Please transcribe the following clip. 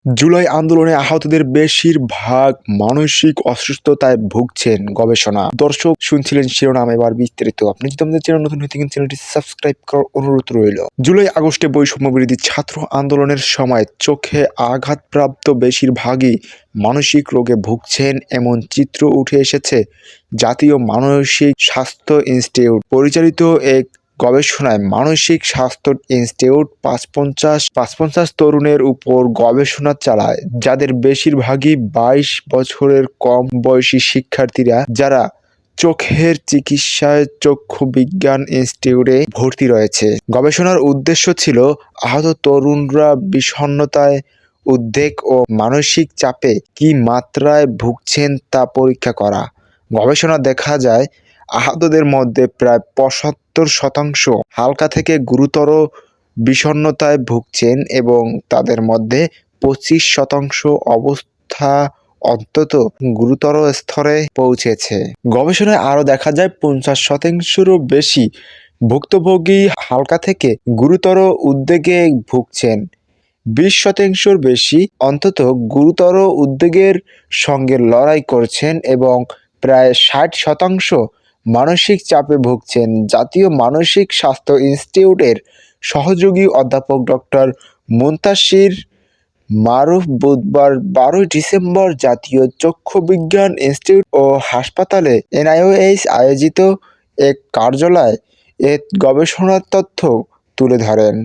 জুলাই আন্দোলনে আহতদের বেশিরভাগ মানসিক অসুস্থতায় ভুগছেন গবেষণা। দর্শক শুনছিলেন শিরোনাম, এবার বিস্তারিত। আপনি যদি আমাদের চ্যানেল নতুন হয়ে থাকেন চ্যানেলটি সাবস্ক্রাইব করার অনুরোধ রইল। জুলাই আগস্টে বৈষম্য বিরোধী ছাত্র আন্দোলনের সময় চোখে আঘাতপ্রাপ্ত বেশিরভাগই মানসিক রোগে ভুগছেন এমন চিত্র উঠে এসেছে জাতীয় মানসিক স্বাস্থ্য ইনস্টিটিউট পরিচালিত এক গবেষণায়। মানসিক স্বাস্থ্য ইনস্টিটিউট ৫৫ তরুণের উপর গবেষণা চালায়, যাদের বেশিরভাগই ২২ বছরের কম বয়সী শিক্ষার্থীরা, যারা চোখের চিকিৎসায় চক্ষু বিজ্ঞান ইনস্টিটিউটে ভর্তি রয়েছে। গবেষণার উদ্দেশ্য ছিল আহত তরুণরা বিষণ্ণতায়, উদ্বেগ ও মানসিক চাপে কী মাত্রায় ভুগছেন তা পরীক্ষা করা। গবেষণা দেখা যায়, আহতদের মধ্যে প্রায় ৭৫% হালকা থেকে গুরুতর বিষণ্ণতায় ভুগছেন এবং তাদের মধ্যে ২৫% অবস্থা অন্তত গুরুতর স্তরে পৌঁছেছে। গবেষণায় আরও দেখা যায় ৫০%-রও বেশি ভুক্তভোগী হালকা থেকে গুরুতর উদ্বেগে ভুগছেন, ২০%-র বেশি অন্তত গুরুতর উদ্বেগের সঙ্গে লড়াই করছেন এবং প্রায় ৬০% মানসিক চাপে ভুগছেন। জাতীয় মানসিক স্বাস্থ্য ইনস্টিটিউটের সহযোগী অধ্যাপক ডক্টর মুনতাসির মারুফ বুধবার ১২ ডিসেম্বর জাতীয় চক্ষু বিজ্ঞান ইনস্টিটিউট ও হাসপাতালে এনআইওএইচ আয়োজিত এক কার্যালয়ে এ গবেষণার তথ্য তুলে ধরেন।